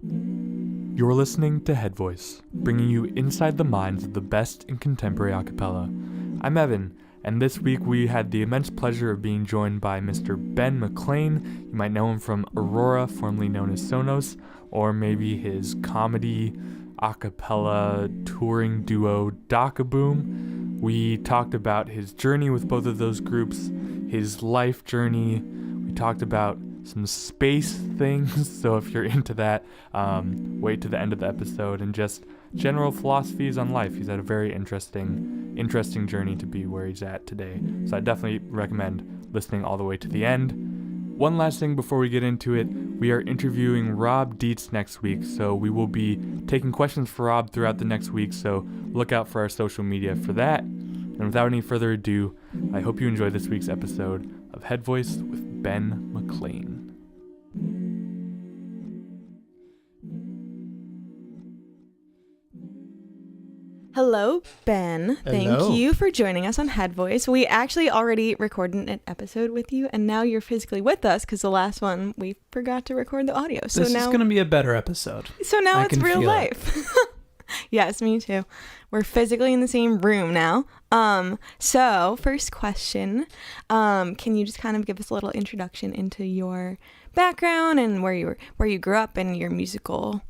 You're listening to Head Voice, bringing you inside the minds of the best in contemporary a cappella. I'm Evan, and this week we had the immense pleasure of being joined by Mr. Ben Mclain. You might know him from Arora, formerly known as SONOS, or maybe his comedy a cappella touring duo Dakaboom. We talked about his journey with both of those groups, his life journey. We talked about some space things, so if you're into that, wait to the end of the episode, and just general philosophies on life. He's had a very interesting journey to be where he's at today, so I definitely recommend listening all the way to the end. One last thing before we get into it, we are interviewing Rob Dietz next week, so we will be taking questions for Rob throughout the next week, so look out for our social media for that. And without any further ado, I hope you enjoy this week's episode of Head Voice with Ben Mclain. Hello, Ben. Hello. Thank you for joining us on Head Voice. We actually already recorded an episode with you, and now you're physically with us because the last one we forgot to record the audio. So this now is going to be a better episode. So now I it's can real feel life. Yes, me too. We're physically in the same room now. So first question, can you just kind of give us a little introduction into your background and where you grew up and your musical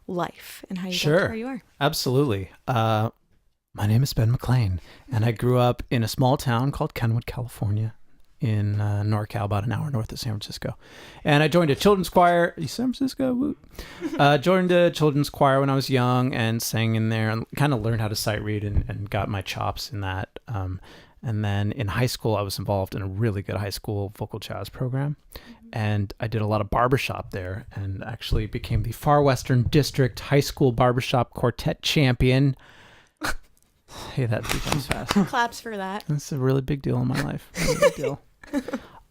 life and how you got to where you are? Absolutely. My name is Ben Mclain, and I grew up in a small town called Kenwood, California, in NorCal, about an hour north of San Francisco. And I joined a children's choir. San Francisco, woo. Joined a children's choir when I was young and sang in there and kind of learned how to sight read and got my chops in that. And then in high school, I was involved in a really good high school vocal jazz program. And I did a lot of barbershop there and actually became the Far Western District High School Barbershop Quartet champion. Hey, that 3 times fast. Claps for that. That's a really big deal in my life. Really big deal.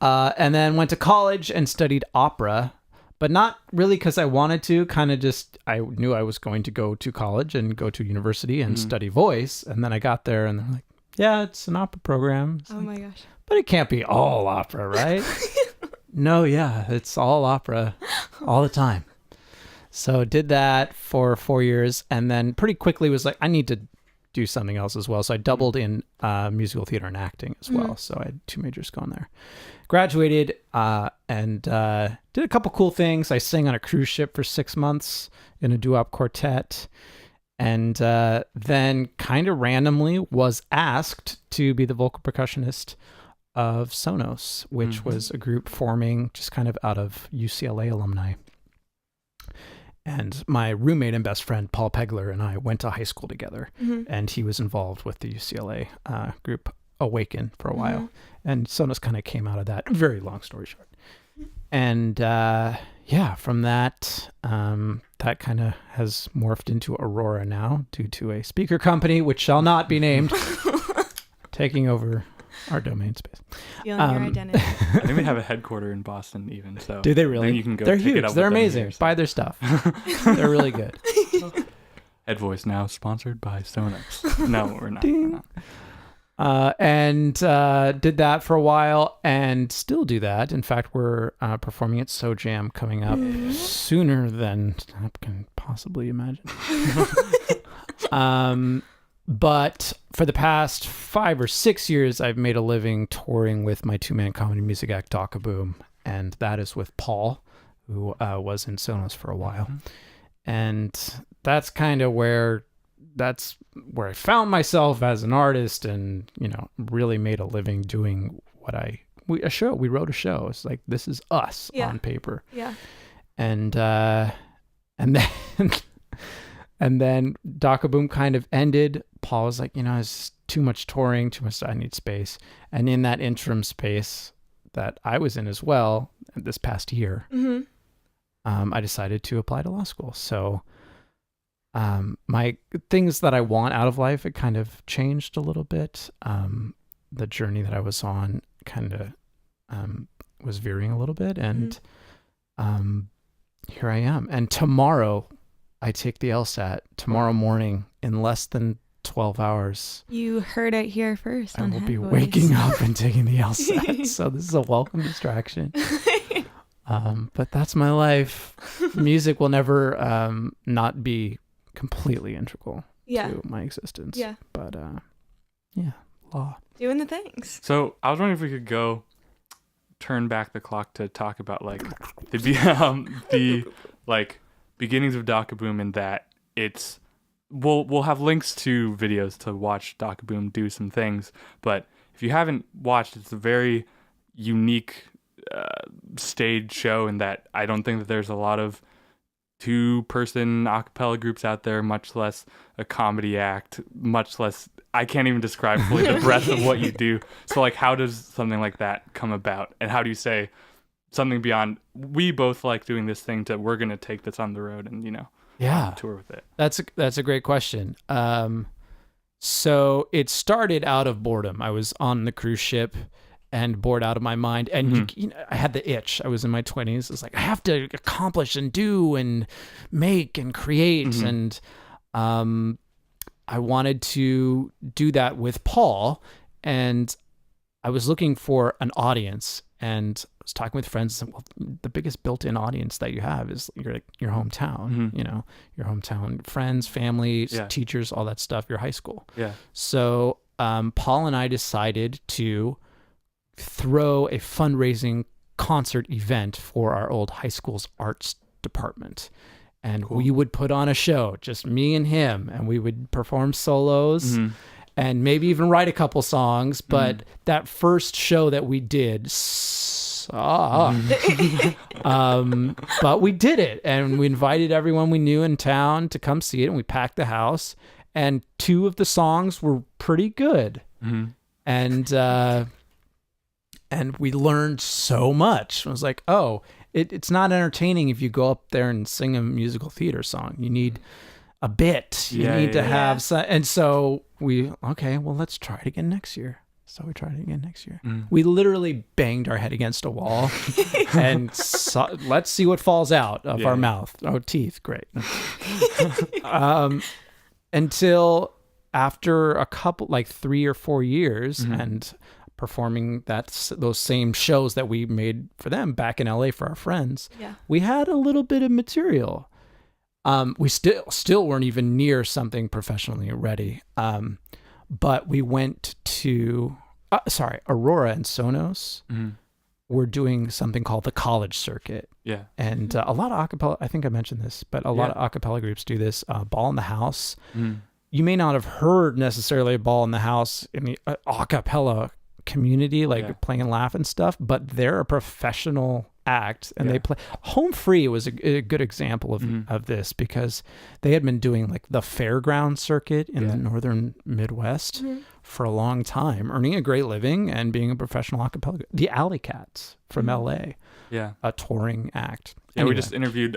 And then went to college and studied opera, but not really because I wanted to, kind of just, I knew I was going to go to college and go to university and study voice. And then I got there and they're like, yeah, it's an opera program. It's my gosh. But it can't be all opera, right? No, yeah, it's all opera all the time. So did that for 4 years and then pretty quickly was like, I need to do something else as well. So I doubled in musical theater and acting as well. So I had 2 majors going there. Graduated and did a couple cool things. I sang on a cruise ship for 6 months in a doo-wop quartet. And then kind of randomly was asked to be the vocal percussionist of SONOS, which was a group forming just kind of out of UCLA alumni. And my roommate and best friend, Paul Pegler, and I went to high school together. And he was involved with the UCLA group Awaken for a while. And SONOS kind of came out of that. Very long story short. And from that, that kind of has morphed into Arora now due to a speaker company, which shall not be named, taking over our domain space. Stealing your identity. I think we have a headquarter in Boston even, so do they really? You can go They're pick huge. it up They're with them amazing. here, so. Buy their stuff. They're really good. Head Voice now sponsored by SONOS. No, we're not. Ding. And did that for a while and still do that. In fact, we're performing at So Jam coming up sooner than I can possibly imagine. But for the past 5 or 6 years, I've made a living touring with my 2-man comedy music act, Dakaboom. And that is with Paul, who was in SONOS for a while. And that's kind of where I found myself as an artist and, really made a living doing what we wrote a show. It's like, this is us on paper. Yeah. And then Dakaboom kind of ended. Paul was like, it's too much touring, too much, I need space. And in that interim space that I was in as well, this past year, I decided to apply to law school. So my things that I want out of life, it kind of changed a little bit. The journey that I was on kind of was veering a little bit. And here I am. And tomorrow, I take the LSAT. Tomorrow morning, in less than 12 hours. You heard it here first. I on will Head be Voice. waking up and taking the LSAT. So this is a welcome distraction. But that's my life. Music will never not be completely integral to my existence. Yeah. But yeah, law. Doing the things. So I was wondering if we could turn back the clock to talk about like the like beginnings of Dakaboom, and that it's we'll have links to videos to watch Dakaboom do some things, but if you haven't watched, it's a very unique stage show in that I don't think that there's a lot of 2-person a cappella groups out there, much less a comedy act, much less, I can't even describe fully the breadth of what you do. So like, how does something like that come about? And how do you say something beyond, we both like doing this thing, to we're going to take this on the road and, tour with it? That's a great question. So it started out of boredom. I was on the cruise ship and bored out of my mind. And I had the itch. I was in my 20s. It's like, I have to accomplish and do and make and create. And I wanted to do that with Paul. And I was looking for an audience. And I was talking with friends. Well, the biggest built-in audience that you have is your hometown, your hometown friends, families, teachers, all that stuff, your high school. Yeah. So Paul and I decided to throw a fundraising concert event for our old high school's arts department. And we would put on a show, just me and him, and we would perform solos and maybe even write a couple songs. But that first show that we did but we did it, and we invited everyone we knew in town to come see it, and we packed the house, and 2 of the songs were pretty good. And we learned so much. I was like, it's not entertaining if you go up there and sing a musical theater song. You need a bit. You need to have some. And so let's try it again next year. So we tried it again next year. We literally banged our head against a wall and let's see what falls out of our mouth. Oh, teeth. Great. Until after a couple, like 3 or 4 years and performing those same shows that we made for them back in LA for our friends, we had a little bit of material. We still weren't even near something professionally ready. But we went to, Aurora and SONOS were doing something called the college circuit. Yeah. And a lot of a cappella, I think I mentioned this, but a lot of a cappella groups do this. Ball in the House. You may not have heard necessarily Ball in the House in the a cappella community, like playing and laugh and stuff, but they're a professional act, and they play. Home Free was a good example of this, because they had been doing like the fairground circuit in the northern Midwest for a long time, earning a great living and being a professional a cappella. The Alley Cats from LA, a touring act. Anyway. We just interviewed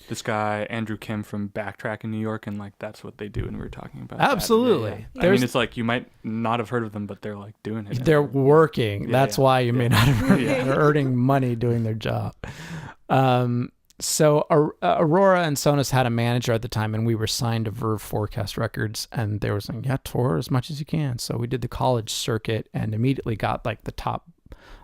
this guy Andrew Kim from Backtrack in New York, and like that's what they do, and we were talking about absolutely that. I mean, it's like you might not have heard of them, but they're like doing it. They're working. That's why you may not have heard of them. They're earning money doing their job. So Aurora and SONOS had a manager at the time, and we were signed to Verve Forecast Records, and they were saying, tour as much as you can. So we did the college circuit and immediately got like the top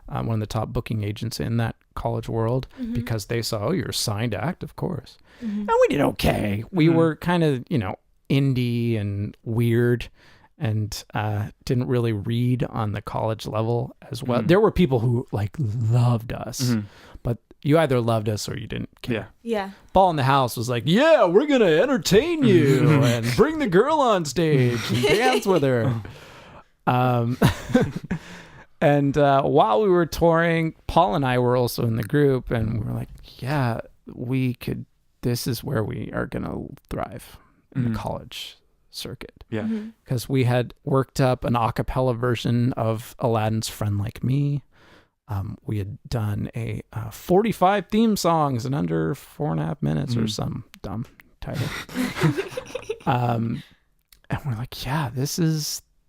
one of the top booking agents in that college world, because they saw, you're a signed act, of course. And we did okay. We were kind of, indie and weird, and didn't really read on the college level as well. There were people who like loved us, but you either loved us or you didn't care. Yeah. Ball in the House was like, we're going to entertain you and bring the girl on stage and dance with her. And while we were touring, Paul and I were also in the group, and we were like, we could, this is where we are going to thrive in the college circuit. Yeah. Because we had worked up an a cappella version of Aladdin's Friend Like Me. We had done a 45 theme songs in under 4.5 minutes or some dumb title. And we're like,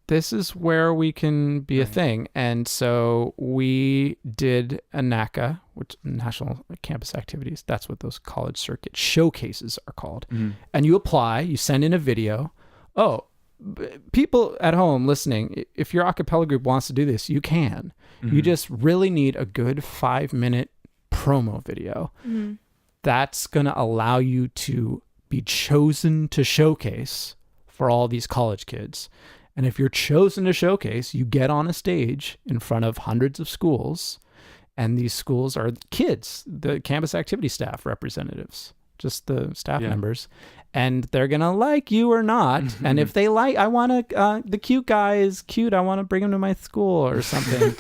this is where we can be a thing. And so we did a NACA, which National Campus Activities. That's what those college circuit showcases are called. And you apply, you send in a video. People at home listening, if your a cappella group wants to do this, you can. You just really need a good 5-minute promo video. That's going to allow you to be chosen to showcase for all these college kids. And if you're chosen to showcase, you get on a stage in front of hundreds of schools, and these schools are kids, the campus activity staff representatives, just the staff members, and they're going to like you or not. And if they like, I want to, the cute guy is cute, I want to bring him to my school or something.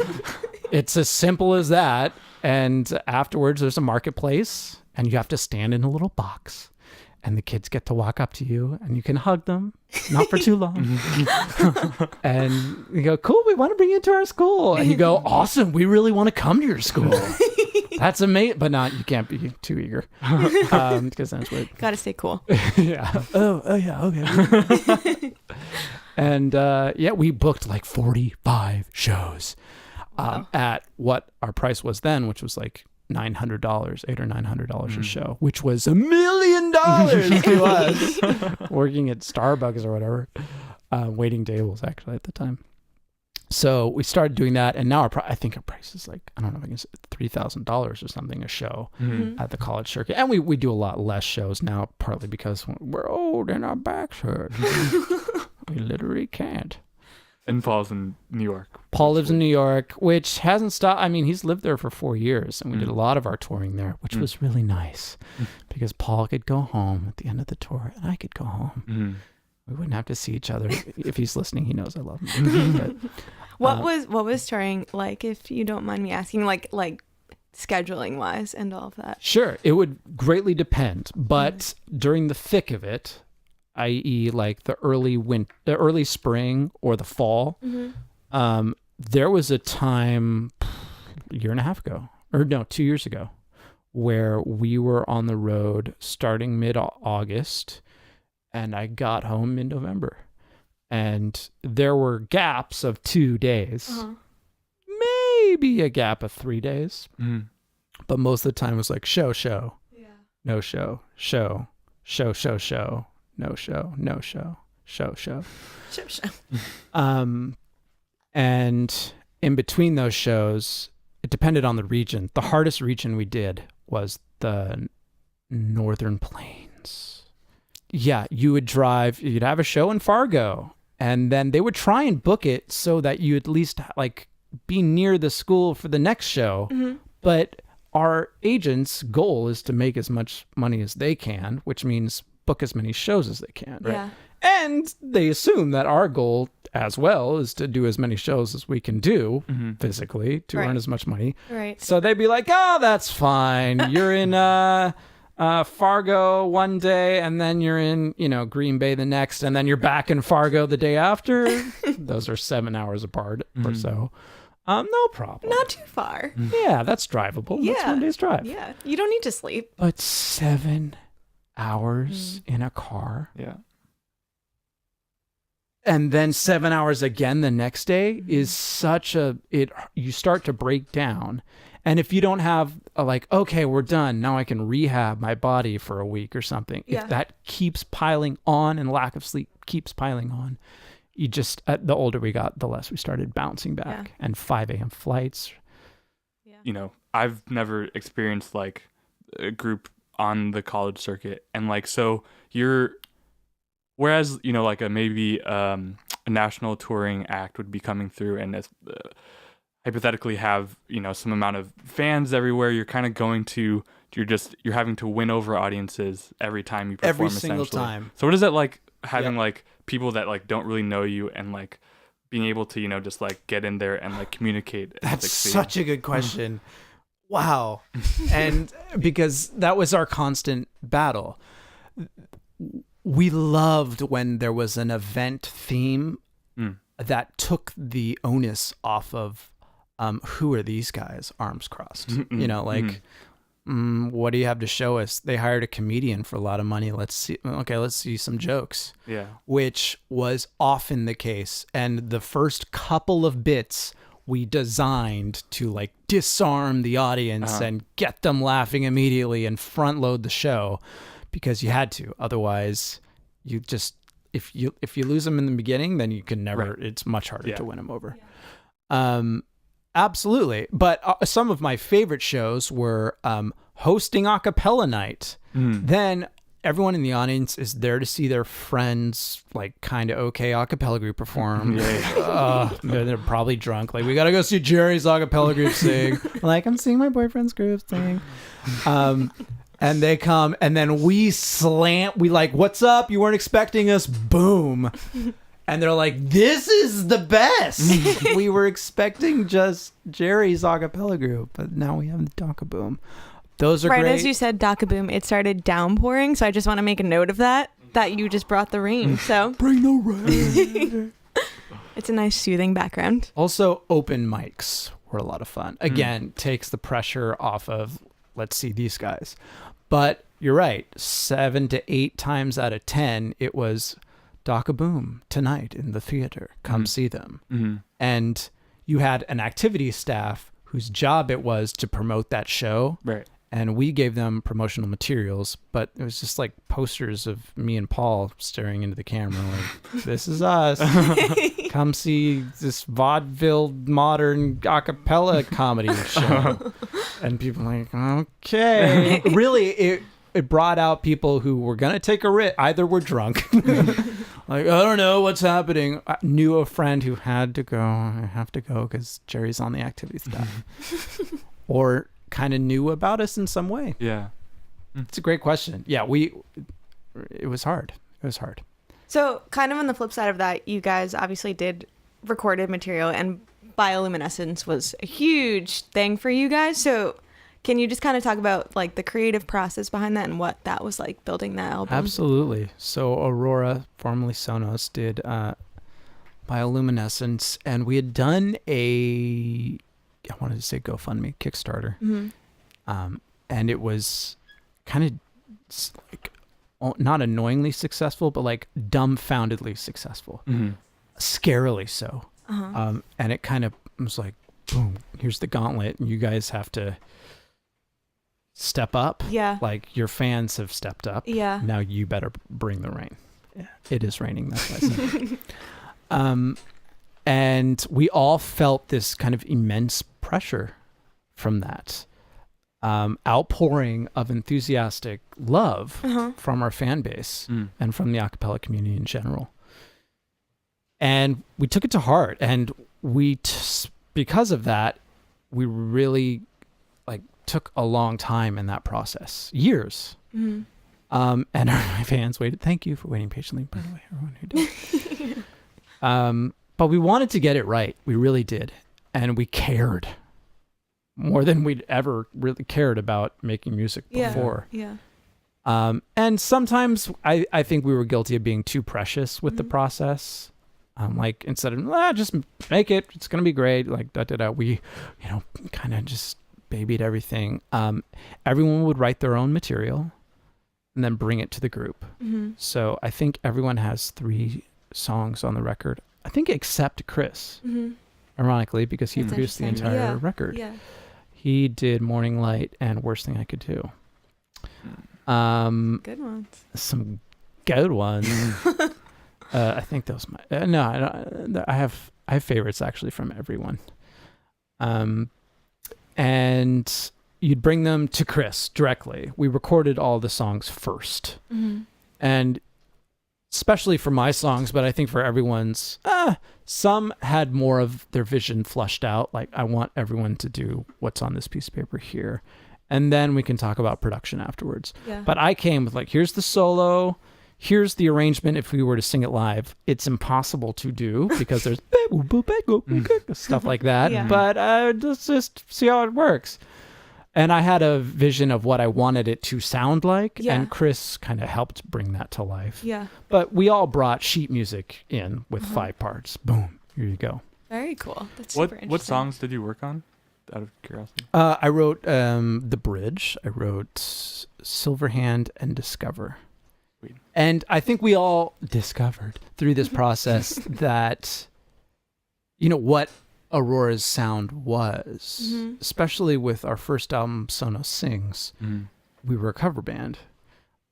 It's as simple as that. And afterwards, there's a marketplace, and you have to stand in a little box, and the kids get to walk up to you, and you can hug them, not for too long. And you go, cool, we want to bring you to our school. And you go, awesome, we really want to come to your school. That's amazing. But not, you can't be too eager, because then it's weird. Gotta stay cool. Yeah. Oh yeah, okay. And we booked like 45 shows at what our price was then, which was like $900, $800 or $900 a show, which was $1 million to us, working at Starbucks or whatever, waiting tables actually at the time. So we started doing that, and now I think our price is like, I don't know if I can say $3,000 or something a show at the college circuit. And we do a lot less shows now, partly because we're old and our backs hurt. We literally can't. And Paul's in New York. Paul lives in New York, which hasn't stopped. I mean, he's lived there for 4 years, and we did a lot of our touring there, which was really nice because Paul could go home at the end of the tour, and I could go home. We wouldn't have to see each other. If he's listening, he knows I love him. But, what was touring like, if you don't mind me asking, like scheduling wise and all of that? Sure, it would greatly depend, but during the thick of it, i.e. like the early spring or the fall, there was a time a year and a half ago, or no, 2 years ago, where we were on the road starting mid-August, and I got home mid-November. And there were gaps of 2 days, maybe a gap of 3 days, but most of the time it was like show, no show, no show, show. And in between those shows, it depended on the region. The hardest region we did was the Northern Plains. Yeah, you'd have a show in Fargo, and then they would try and book it so that you at least like be near the school for the next show. But our agent's goal is to make as much money as they can, which means book as many shows as they can. Right? Yeah. And they assume that our goal as well is to do as many shows as we can do physically to earn as much money. Right. So they'd be like, oh, that's fine. You're in Fargo one day, and then you're in, Green Bay the next, and then you're back in Fargo the day after. Those are 7 hours apart or so. No problem. Not too far. Yeah, that's drivable. Yeah. That's 1 day's drive. Yeah. You don't need to sleep. But 7 hours in a car. Yeah. And then 7 hours again the next day is you start to break down. And if you don't have okay, we're done, now I can rehab my body for a week or something. Yeah. If that keeps piling on and lack of sleep keeps piling on, you just, the older we got, the less we started bouncing back. And 5 a.m. flights. Yeah. I've never experienced like a group on the college circuit, and so whereas like a national touring act would be coming through and hypothetically have some amount of fans everywhere, you're kind of you're having to win over audiences every time you perform, every single time. So what is it like having like people that like don't really know you and like being able to just like get in there and like communicate? That's such a good question. Wow. And because that was our constant battle. We loved when there was an event theme that took the onus off of who are these guys, arms crossed. What do you have to show us? They hired a comedian for a lot of money. Let's see some jokes. Yeah. Which was often the case. And the first couple of bits we designed to like disarm the audience and get them laughing immediately and front load the show, because you had to. Otherwise, you just, if you lose them in the beginning, then you can never, it's much harder to win them over. Absolutely. But some of my favorite shows were hosting a cappella night. Then everyone in the audience is there to see their friends, like, kind of okay a cappella group perform. They're probably drunk. Like, we got to go see Jerry's a cappella group sing. Like, I'm seeing my boyfriend's group sing. And they come, and then we like, what's up? You weren't expecting us? Boom. And they're like, this is the best. We were expecting just Jerry's a cappella group, but now we have the Dakaboom. Those are right, great. as you said, Dakaboom, it started downpouring, so I just want to make a note of that you just brought the rain. So Bring the rain. it's a nice soothing background. Also, open mics were a lot of fun. Again, takes the pressure off of, let's see these guys. But you're right, 7 to 8 times out of 10, it was Dakaboom tonight in the theater. Come see them. And you had an activity staff whose job it was to promote that show. Right. And we gave them promotional materials, but it was just like posters of me and Paul staring into the camera like, this is us. Come see this vaudeville modern a cappella comedy show. And people were like, okay. Really, it brought out people who were going to take a risk. Either were drunk. Like, I don't know what's happening. I knew a friend who had to go. I have to go because Jerry's on the activity staff. Or kind of knew about us in some way. Yeah. It's a great question. Yeah, it was hard. It was hard. So kind of on the flip side of that, you guys obviously did recorded material, and Bioluminescence was a huge thing for you guys. So can you just kind of talk about like the creative process behind that and what that was like building that album? Absolutely. So Arora, formerly SONOS, did Bioluminescence, and we had done I wanted to say GoFundMe, Kickstarter. And it was kind of like not annoyingly successful, but like dumbfoundedly successful. Scarily so. And it kind of was like, boom, here's the gauntlet, and you guys have to step up. Yeah. Like, your fans have stepped up. Yeah. Now you better bring the rain. Yeah. It is raining, that's what I said. And we all felt this kind of immense pressure from that outpouring of enthusiastic love from our fan base and from the a cappella community in general. And we took it to heart, and because of that, we really like took a long time in that process, years. And our fans waited. Thank you for waiting patiently, by the way, everyone who did. But we wanted to get it right. We really did. And we cared more than we'd ever really cared about making music before. Yeah. And sometimes I think we were guilty of being too precious with the process. Like, instead of, just make it, it's going to be great. Like, we, kind of just babied everything. Everyone would write their own material and then bring it to the group. So I think everyone has 3 songs on the record. I think except Chris, ironically, because he produced the entire record. Yeah. He did Morning Light and Worst Thing I Could Do. Good ones. Some good ones. I think those might. No, I have favorites actually from everyone. And you'd bring them to Chris directly. We recorded all the songs first, and especially for my songs, but I think for everyone's, some had more of their vision flushed out. Like, I want everyone to do what's on this piece of paper here. And then we can talk about production afterwards. Yeah. But I came with like, here's the solo, here's the arrangement. If we were to sing it live, it's impossible to do because there's stuff like that. Yeah. But let's just see how it works. And I had a vision of what I wanted it to sound like, and Chris kind of helped bring that to life. Yeah. But we all brought sheet music in with 5 parts. Boom, here you go. Very cool. That's super interesting. What songs did you work on, out of curiosity? I wrote The Bridge. I wrote Silverhand and Discover. Sweet. And I think we all discovered through this process that, what Aurora's sound was, especially with our first album, SONOS Sings. We were a cover band.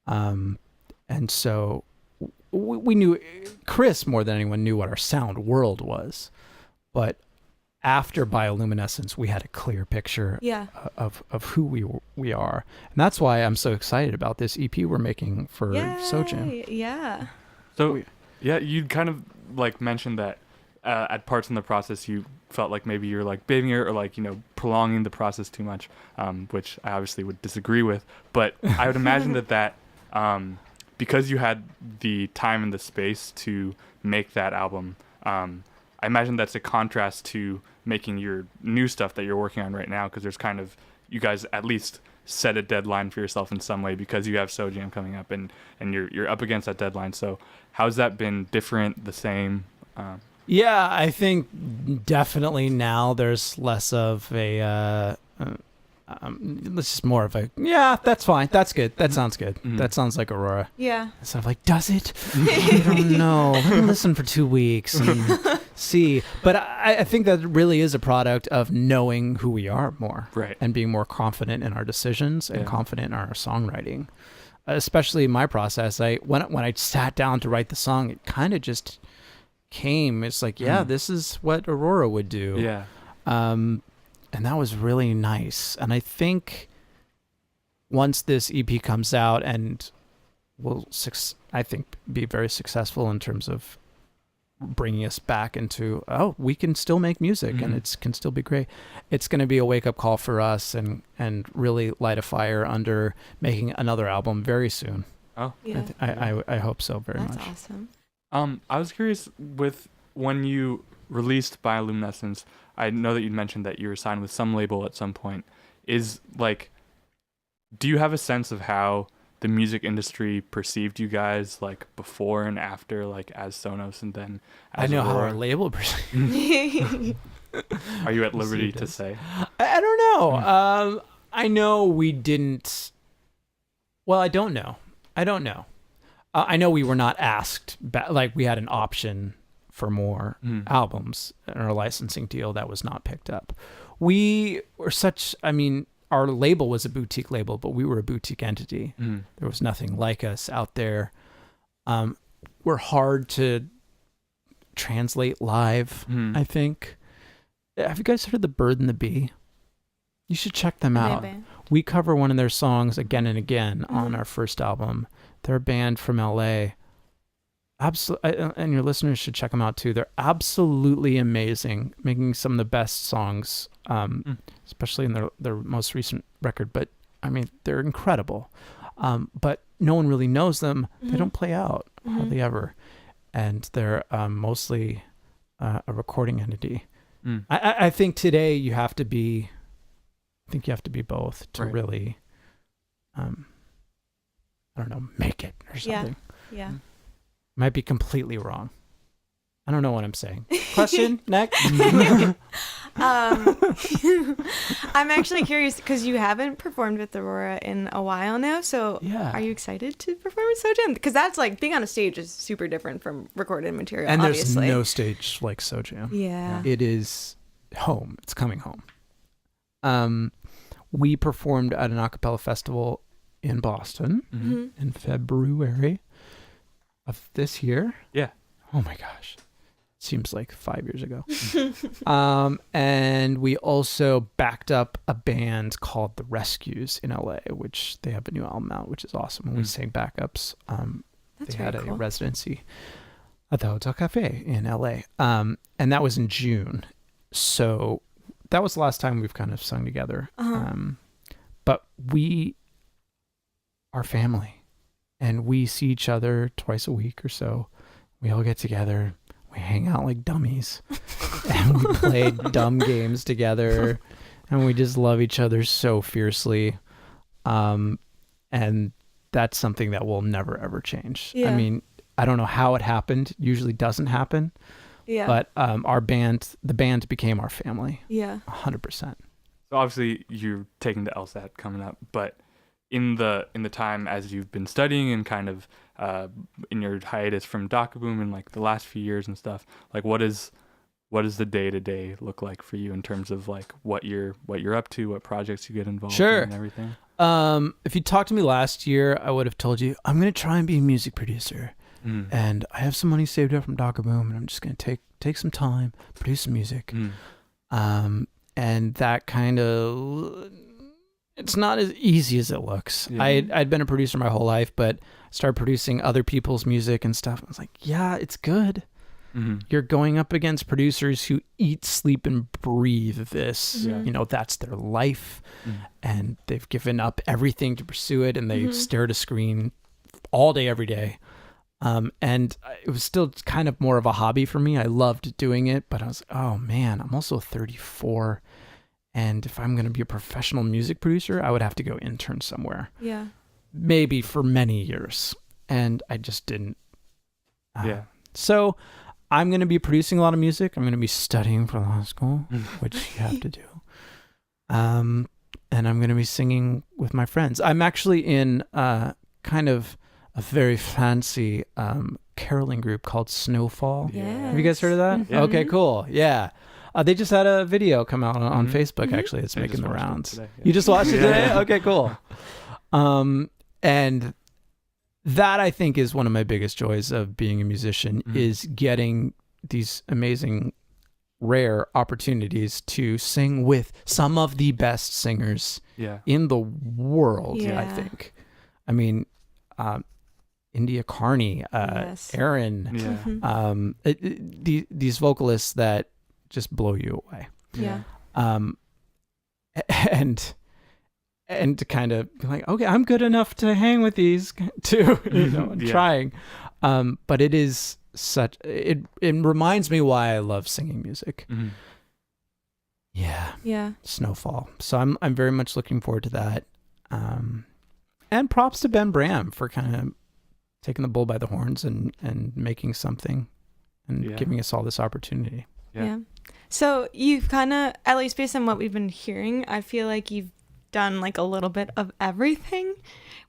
And so we knew, Chris more than anyone knew what our sound world was. But after Bioluminescence, we had a clear picture Yeah. of who we are. And that's why I'm so excited about this EP we're making for Sojam. Yeah. So, yeah, you kind of like mentioned that at parts in the process you felt like maybe you're like babying it or like, you know, prolonging the process too much, which I obviously would disagree with. But I would imagine that because you had the time and the space to make that album, I imagine that's a contrast to making your new stuff that you're working on right now, because there's kind of, you guys at least set a deadline for yourself in some way because you have Sojam coming up and you're up against that deadline. So how's that been? Different, the same? Yeah, I think definitely now there's less of a it's just more of a, yeah, that's fine, that's good, that sounds good, that sounds like Arora. Yeah. So I'm like, does it? I don't know. I'm gonna listen for 2 weeks and see. But I think that really is a product of knowing who we are more, Right. and being more confident in our decisions and confident in our songwriting. Especially my process, when I sat down to write the song, it kind of just came. It's like, this is what Arora would do. Yeah. And that was really nice. And I think once this EP comes out and will, I think, be very successful in terms of bringing us back into, we can still make music and it can still be great. It's going to be a wake-up call for us and really light a fire under making another album very soon. Oh, yeah. I hope so very much. That's awesome. I was curious with when you released Bioluminescence, I know that you mentioned that you were signed with some label at some point. Is like, do you have a sense of how the music industry perceived you guys like before and after, like as SONOS and then as I know how Arora? our label perceived. Are you at liberty to say? I don't know. I know we didn't. Well, I don't know. I know we were not asked. Like we had an option for more albums in our licensing deal that was not picked up. We were our label was a boutique label, but we were a boutique entity. There was nothing like us out there. We're hard to translate live, I think. Have you guys heard of The Bird and the Bee? You should check them out. Maybe. We cover one of their songs again and again on our first album. They're a band from LA. And your listeners should check them out too. They're absolutely amazing, making some of the best songs, especially in their most recent record. But I mean, they're incredible. But no one really knows them. They don't play out hardly ever, and they're mostly a recording entity. I think today you have to be. I think you have to be both to really, I don't know, make it or something. Yeah. Might be completely wrong. I don't know what I'm saying. Question? Next? I'm actually curious because you haven't performed with Arora in a while now. So are you excited to perform with Sojam? Because that's like being on a stage is super different from recorded material. And obviously. There's no stage like Sojam. Yeah. It is home. It's coming home. We performed at an a cappella festival in Boston in February of this year. Yeah. Oh my gosh. Seems like 5 years ago. And we also backed up a band called The Rescues in LA, which they have a new album out, which is awesome. And we sang backups. That's they had very cool. a residency at the Hotel Cafe in LA. And that was in June. So that was the last time we've kind of sung together. But we are family. And we see each other twice a week or so. We all get together. We hang out like dummies. And we play dumb games together. And we just love each other so fiercely. And that's something that will never, ever change. Yeah. I mean, I don't know how it happened. Usually doesn't happen. Yeah. But the band became our family. Yeah. 100%. So obviously you're taking the LSAT coming up, but in the time as you've been studying and kind of in your hiatus from Dakaboom and like the last few years and stuff, like what does the day-to-day look like for you in terms of like what you're up to, what projects you get involved in and everything? If you talked to me last year, I would have told you I'm going to try and be a music producer. And I have some money saved up from Dakaboom and I'm just going to take some time, produce some music. And that kind of, it's not as easy as it looks. Yeah. I'd been a producer my whole life, but started producing other people's music and stuff. I was like, yeah, it's good. Mm-hmm. You're going up against producers who eat, sleep, and breathe this. Yeah. You know, that's their life. Mm-hmm. And they've given up everything to pursue it, and they Mhm. stare at a screen all day, every day. And it was still kind of more of a hobby for me. I loved doing it, but I was, oh man, I'm also 34. And if I'm going to be a professional music producer, I would have to go intern somewhere, Yeah. maybe for many years. And I just didn't. Yeah. So I'm going to be producing a lot of music. I'm going to be studying for law school, which you have to do. And I'm going to be singing with my friends. I'm actually in kind of a very fancy caroling group called Snowfall. Yeah. Yes. Have you guys heard of that? Mhm. Okay, cool. Yeah. They just had a video come out on Mhm. Facebook, Mhm. actually. It's I making just the watched it rounds. today, yeah. You just watched it Yeah. today? Okay, cool. And that, I think, is one of my biggest joys of being a musician, Mhm. is getting these amazing, rare opportunities to sing with some of the best singers Yeah. in the world, I Yeah. think. I mean, India Carney, Yes. Aaron, Yeah. Mhm. these vocalists that just blow you away. Yeah. And to kind of be like, okay, I'm good enough to hang with these too, and Yeah. trying. But it is it reminds me why I love singing music. Mhm. Yeah. Yeah. Snowfall. So I'm very much looking forward to that. And props to Ben Bram for kind of taking the bull by the horns and making something and Yeah. giving us all this opportunity. Yeah. Yeah. So you've kind of, at least based on what we've been hearing, I feel like you've done like a little bit of everything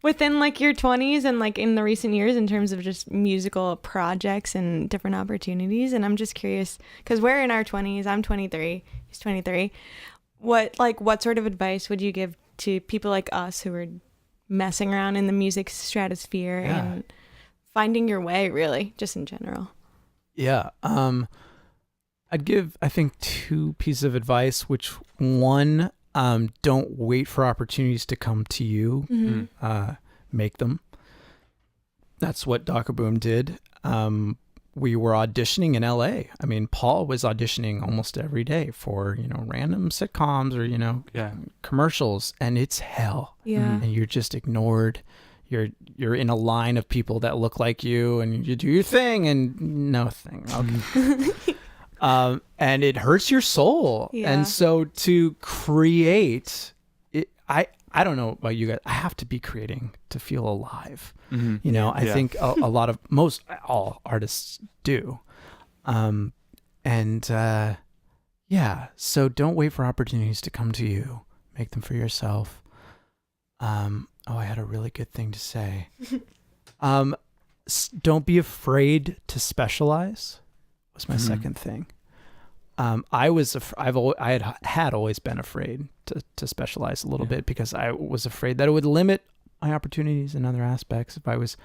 within like your 20s and like in the recent years in terms of just musical projects and different opportunities. And I'm just curious, because we're in our 20s, I'm 23, he's 23. What sort of advice would you give to people like us who are messing around in the music stratosphere Yeah. and finding your way, really, just in general? Yeah. I'd give, I think, 2 pieces of advice, which one, don't wait for opportunities to come to you. Mm-hmm. Make them. That's what Dakaboom did. We were auditioning in LA. I mean, Paul was auditioning almost every day for, random sitcoms or, Yeah. commercials, and it's hell. Yeah. And you're just ignored. You're in a line of people that look like you, and you do your thing and nothing. Okay. And it hurts your soul. Yeah. And so to create it, I don't know about you guys. I have to be creating to feel alive. Mhm. I Yeah. think a lot of all artists do. Yeah. So don't wait for opportunities to come to you. Make them for yourself. I had a really good thing to say. Don't be afraid to specialize. Was my Mhm. second thing. I had always been afraid to specialize a little Yeah. bit because I was afraid that it would limit my opportunities in other aspects. If I was,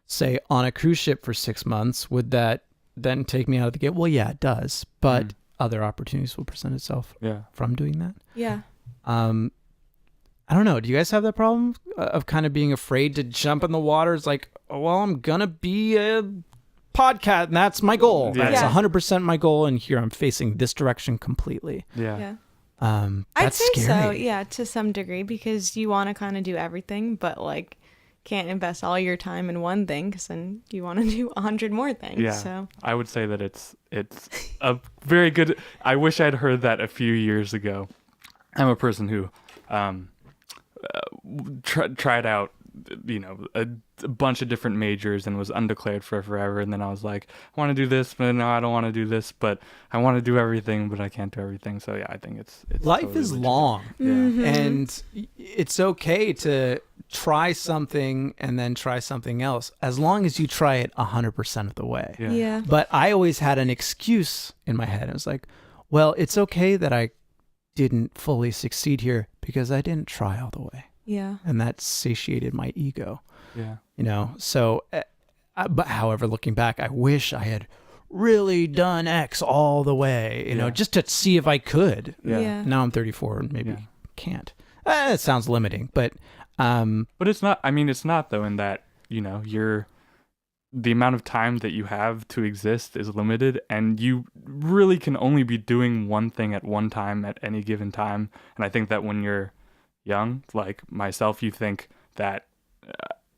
say, on a cruise ship for 6 months, would that then take me out of the game? Well, yeah, it does, but other opportunities will present itself Yeah. from doing that. Yeah. I don't know. Do you guys have that problem of kind of being afraid to jump in the water? It's like, well, I'm gonna be a podcast, and that's my goal. Yeah. That's Yeah. 100% my goal, and here I'm facing this direction completely. Yeah. Yeah. That's I'd say so, scary. yeah, to some degree, because you want to kind of do everything, but like can't invest all your time in one thing because then you want to do 100 more things. Yeah. So I would say that it's a very good. I wish I'd heard that a few years ago. I'm a person who tried out, a bunch of different majors and was undeclared for forever. And then I was like, I want to do this, but no, I don't want to do this, but I want to do everything, but I can't do everything. So yeah, I think it's Life totally is legit. long, Yeah. Mhm. and it's okay to try something and then try something else as long as you try it 100% of the way. Yeah. yeah. But I always had an excuse in my head. I was like, well, it's okay that I didn't fully succeed here because I didn't try all the way. Yeah. And that satiated my ego, Yeah. So, but however, looking back, I wish I had really done X all the way, you know, just to see if I could. Yeah. Now I'm 34 and maybe can't. It sounds limiting, but it's not. I mean, it's not though, in that, you know, the amount of time that you have to exist is limited, and you really can only be doing one thing at one time at any given time. And I think that when you're young, like myself, you think that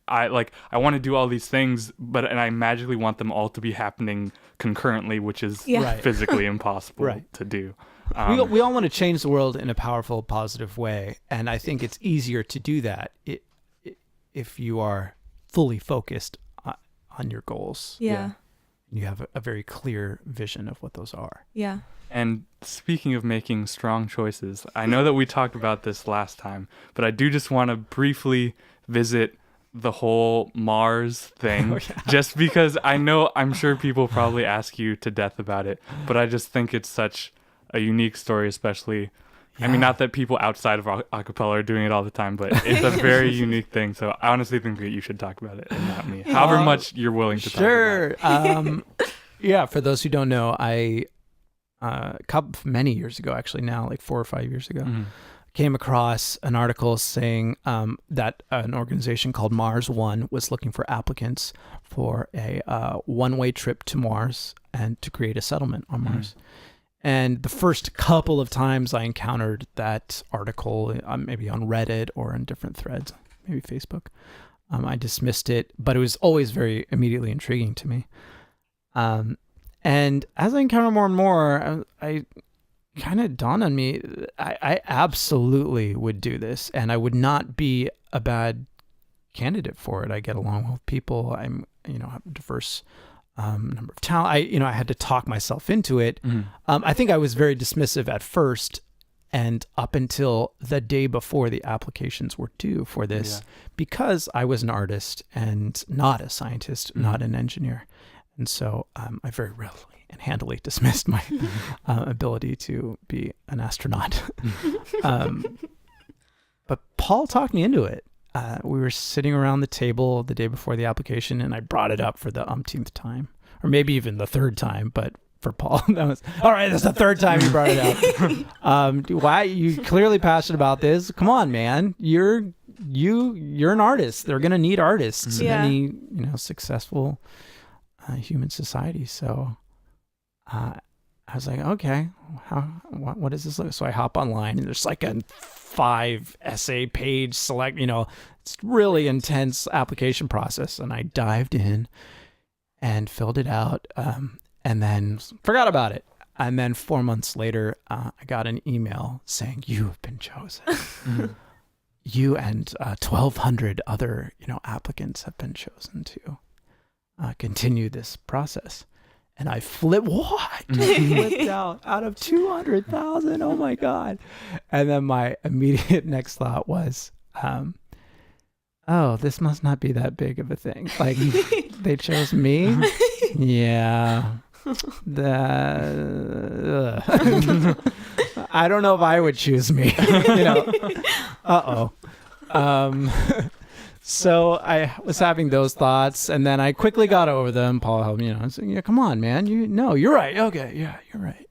I want to do all these things, and I magically want them all to be happening concurrently, which is physically impossible to do. We all want to change the world in a powerful, positive way, and I think it's easier to do that if you are fully focused on your goals. Yeah. You have a very clear vision of what those are. Yeah. And speaking of making strong choices, I know that we talked about this last time, but I do just want to briefly visit the whole Mars thing, just because I'm sure people probably ask you to death about it, but I just think it's such a unique story, especially, I mean, not that people outside of a cappella are doing it all the time, but it's a very unique thing. So I honestly think that you should talk about it and not me, however much you're willing to talk about it. For those who don't know, many years ago, actually now, like 4 or 5 years ago, came across an article saying that an organization called Mars One was looking for applicants for a one-way trip to Mars and to create a settlement on Mars. And the first couple of times I encountered that article, maybe on Reddit or in different threads, maybe Facebook, I dismissed it, but it was always very immediately intriguing to me. And as I encounter more and more, I kind of dawned on me, I absolutely would do this, and I would not be a bad candidate for it. I get along well with people. I'm, have a diverse number of talent. I had to talk myself into it. I think I was very dismissive at first, and up until the day before the applications were due for this, because I was an artist and not a scientist, not an engineer. And so I very readily and handily dismissed my ability to be an astronaut. But Paul talked me into it. We were sitting around the table the day before the application, and I brought it up for the umpteenth time, or maybe even the third time. But for Paul, that was all right. That's the third time you brought it up. Why? You clearly passionate about this. Come on, man. You're an artist. They're gonna need artists in any successful human society. So I was like, okay, what does this look? So I hop online, and there's like a 5 essay page select, it's really intense application process. And I dived in and filled it out, and then forgot about it. And then 4 months later, I got an email saying, you have been chosen. You and 1,200 other, applicants have been chosen to continue this process. And I flipped out of 200,000. Oh my God. And then my immediate next thought was, this must not be that big of a thing. Like, they chose me? Yeah. I don't know if I would choose me. So I was having those thoughts, and then I quickly got over them. Paul helped me, and said, come on, man. You're right. Okay. Yeah, you're right.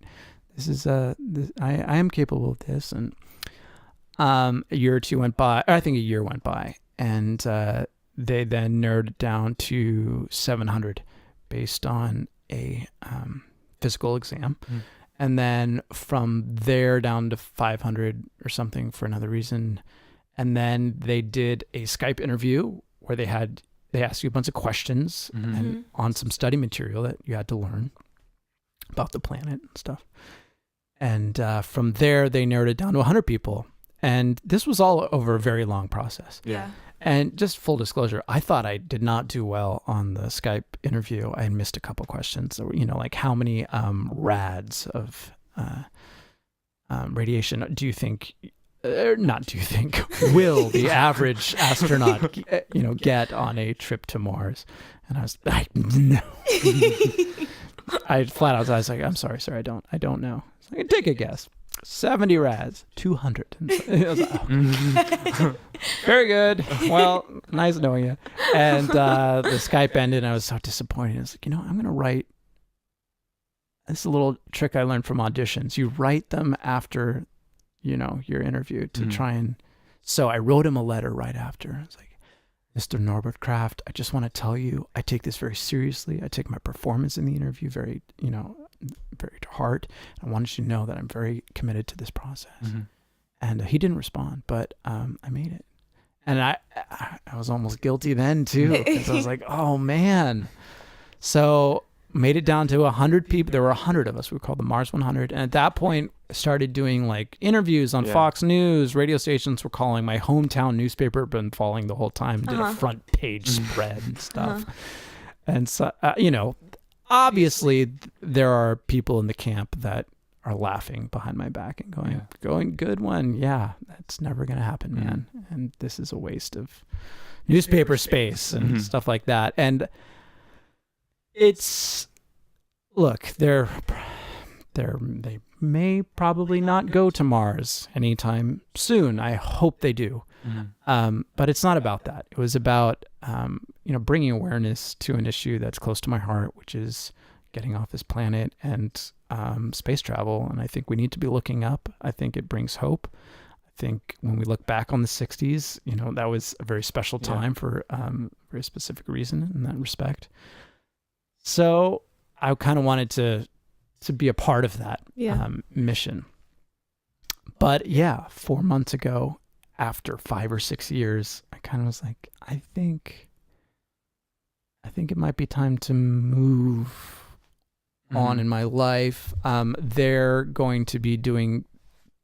This is, I am capable of this. And a year or two went by, or I think a year went by, and they then narrowed it down to 700 based on a physical exam. And then from there down to 500 or something for another reason. And then they did a Skype interview where they asked you a bunch of questions and on some study material that you had to learn about the planet and stuff. And from there, they narrowed it down to 100 people. And this was all over a very long process. Yeah. And just full disclosure, I thought I did not do well on the Skype interview. I had missed a couple questions. Like how many rads of radiation do you think... will the average astronaut, get on a trip to Mars? And I was like, no. I flat out, I was like, I'm sorry, sir, I don't know. I like, take a guess. 70 rads, 200. I was like, oh. Very good. Well, nice knowing you. And the Skype ended, and I was so disappointed. I was like, I'm going to write this is a little trick I learned from auditions. You write them after, your interview to try and. So I wrote him a letter right after. It's like, Mr. Norbert Kraft, I just want to tell you, I take this very seriously. I take my performance in the interview very to heart. I wanted you to know that I'm very committed to this process. Mm-hmm. And he didn't respond, but I made it. And I was almost guilty then too, because I was like, oh man. So made it down to 100 people. There were 100 of us. We were called the Mars 100. And at that point, started doing like interviews on Fox News. Radio stations were calling. My hometown newspaper been following the whole time. Did a front page spread and stuff. And so, obviously there are people in the camp that are laughing behind my back and going, good one. Yeah, that's never going to happen, man. And this is a waste of newspaper space and stuff like that. And it's, look, they may probably not go to Mars anytime soon. I hope they do. But it's not about that. It was about, bringing awareness to an issue that's close to my heart, which is getting off this planet and space travel. And I think we need to be looking up. I think it brings hope. I think when we look back on the 60s, that was a very special time for a very specific reason in that respect. So I kind of wanted to be a part of that mission. But 4 months ago, after 5 or 6 years, I kind of was like, I think it might be time to move on in my life. They're going to be doing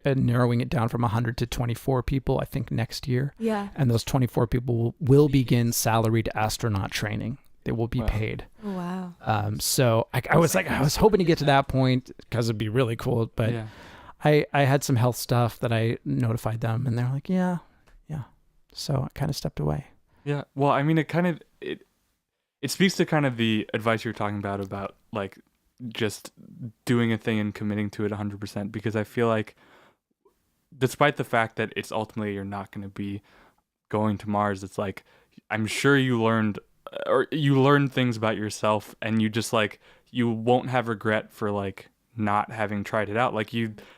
narrowing it down from 100 to 24 people, I think, next year. Yeah. And those 24 people will begin salaried astronaut training. They will be paid. Wow. So I was hoping to get to that point because it'd be really cool. But I had some health stuff that I notified them, and they're like, yeah. So I kind of stepped away. Yeah. Well, I mean, it speaks to kind of the advice you're talking about like just doing a thing and committing to it 100%, because I feel like despite the fact that it's ultimately you're not going to be going to Mars, it's like, I'm sure you learn things about yourself, and you just like, you won't have regret for like not having tried it out. Like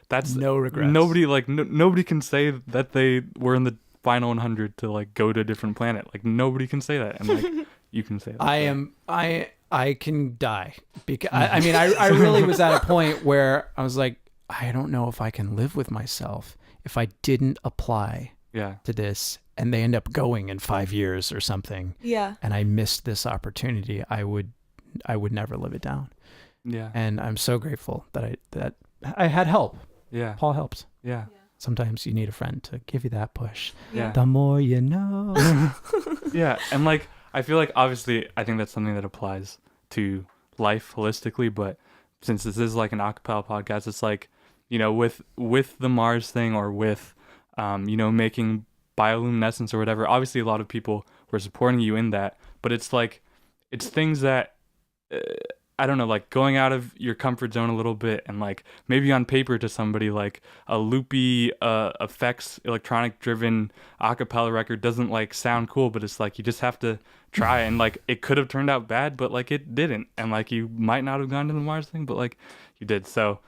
that's no regrets. Nobody can say that they were in the final 100 to like go to a different planet. Like nobody can say that, and like you can say that. I can die because I really was at a point where I was like, I don't know if I can live with myself if I didn't apply to this, and they end up going in 5 years or something. Yeah. And I missed this opportunity. I would never live it down. Yeah. And I'm so grateful that I had help. Yeah. Paul helps. Yeah. Sometimes you need a friend to give you that push. Yeah. The more you know. Yeah. And like, I feel like obviously I think that's something that applies to life holistically, but since this is like an a cappella podcast, it's like, with the Mars thing, or with, making bioluminescence or whatever, obviously a lot of people were supporting you in that, but it's like, it's things that, I don't know, like going out of your comfort zone a little bit, and like maybe on paper to somebody like a loopy effects electronic driven a cappella record doesn't like sound cool, but it's like you just have to try, and like it could have turned out bad, but like it didn't, and like you might not have gone to the Mars thing, but like you did. So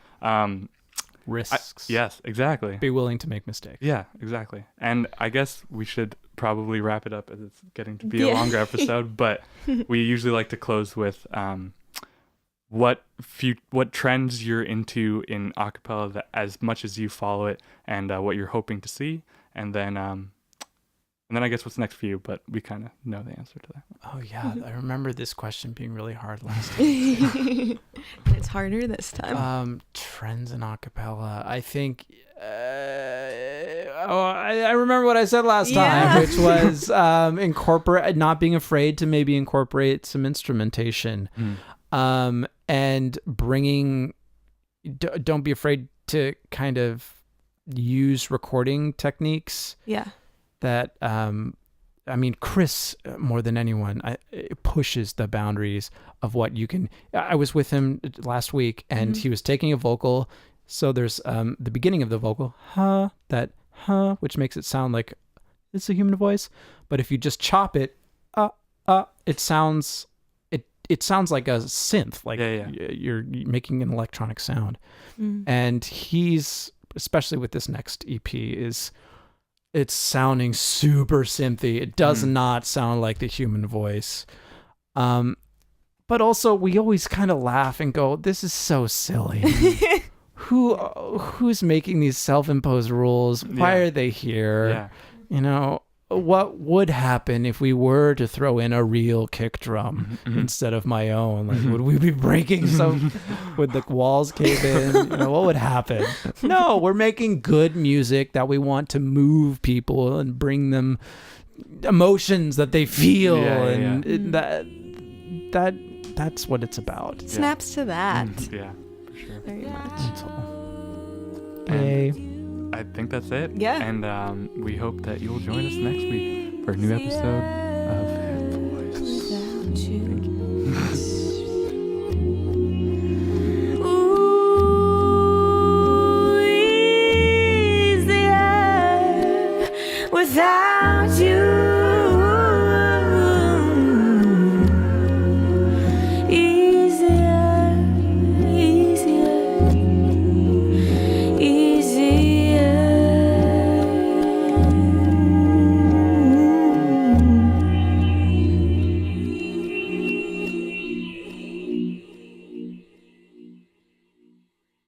risks. Yes, exactly. Be willing to make mistakes. Yeah, exactly. And I guess we should probably wrap it up as it's getting to be a longer episode, but we usually like to close with what trends you're into in a cappella, that as much as you follow it, and what you're hoping to see, and then I guess what's next for you, but we kind of know the answer to that. Oh yeah, I remember this question being really hard last time. And it's harder this time. Trends in a cappella. I think I remember what I said last time, which was not being afraid to maybe incorporate some instrumentation. And bringing, don't be afraid to kind of use recording techniques. Yeah. That, Chris, more than anyone, pushes the boundaries of what you can. I was with him last week, and he was taking a vocal. So there's the beginning of the vocal, which makes it sound like it's a human voice. But if you just chop it, it sounds... it sounds like a synth, like Yeah. you're making an electronic sound. Mm. And he's, especially with this next EP, it's sounding super synthy. It does not sound like the human voice. But also we always kind of laugh and go, this is so silly. Who's making these self-imposed rules? Why are they here? Yeah. You know, what would happen if we were to throw in a real kick drum instead of my own? Like, would we be breaking some? Would the walls cave in? You know, what would happen? No, we're making good music that we want to move people and bring them emotions that they feel, that's what it's about. Snaps to that. Yeah, for sure. Very much. That's all. And I think that's it. Yeah. And we hope that you'll join us next week for a new episode of